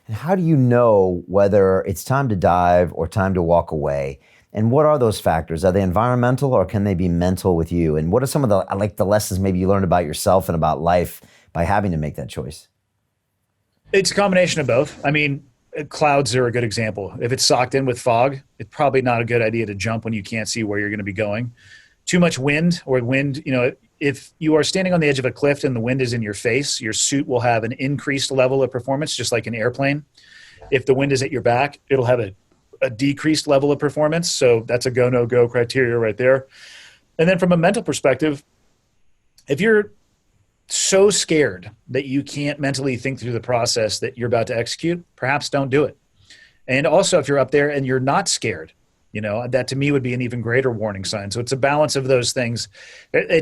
And how do you know whether it's time to dive or time to walk away? And what are those factors? Are they environmental or can they be mental with you? And what are some of the lessons maybe you learned about yourself and about life by having to make that choice? It's a combination of both. I mean, clouds are a good example. If it's socked in with fog, it's probably not a good idea to jump when you can't see where you're going to be going. Too much wind or wind, if you are standing on the edge of a cliff and the wind is in your face, your suit will have an increased level of performance, just like an airplane. If the wind is at your back, it'll have a decreased level of performance. So that's a go, no go criteria right there. And then from a mental perspective, if you're so scared that you can't mentally think through the process that you're about to execute, perhaps don't do it. And also, if you're up there and you're not scared, that to me would be an even greater warning sign. So it's a balance of those things. I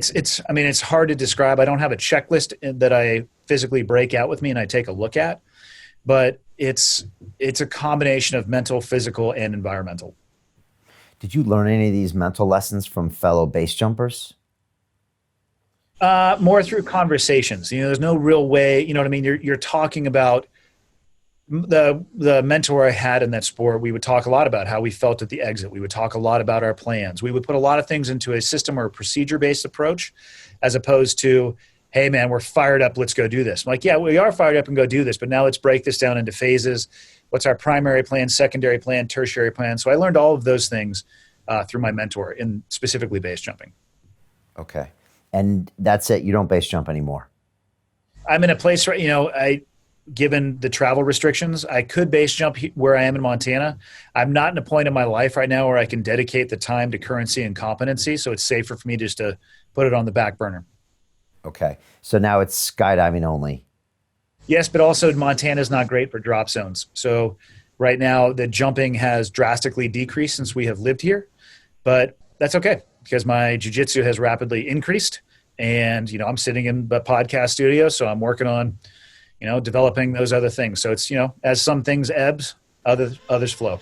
mean, it's hard to describe. I don't have a checklist that I physically break out with me and I take a look at, but it's a combination of mental, physical, and environmental. Did you learn any of these mental lessons from fellow base jumpers? More through conversations. There's no real way. You know what I mean? You're talking about the mentor I had in that sport. We would talk a lot about how we felt at the exit. We would talk a lot about our plans. We would put a lot of things into a system or a procedure based approach, as opposed to, hey man, we're fired up. Let's go do this. I'm like, yeah, we are fired up and go do this, but now let's break this down into phases. What's our primary plan, secondary plan, tertiary plan? So I learned all of those things through my mentor, in specifically base jumping. Okay. And that's it. You don't base jump anymore. I'm in a place where, given the travel restrictions, I could base jump where I am in Montana. I'm not in a point in my life right now where I can dedicate the time to currency and competency. So it's safer for me just to put it on the back burner. Okay. So now it's skydiving only. Yes, but also Montana is not great for drop zones. So right now the jumping has drastically decreased since we have lived here, but that's okay because my jiu-jitsu has rapidly increased and, I'm sitting in the podcast studio. So I'm working on, developing those other things. So it's, as some things ebbs, others flow.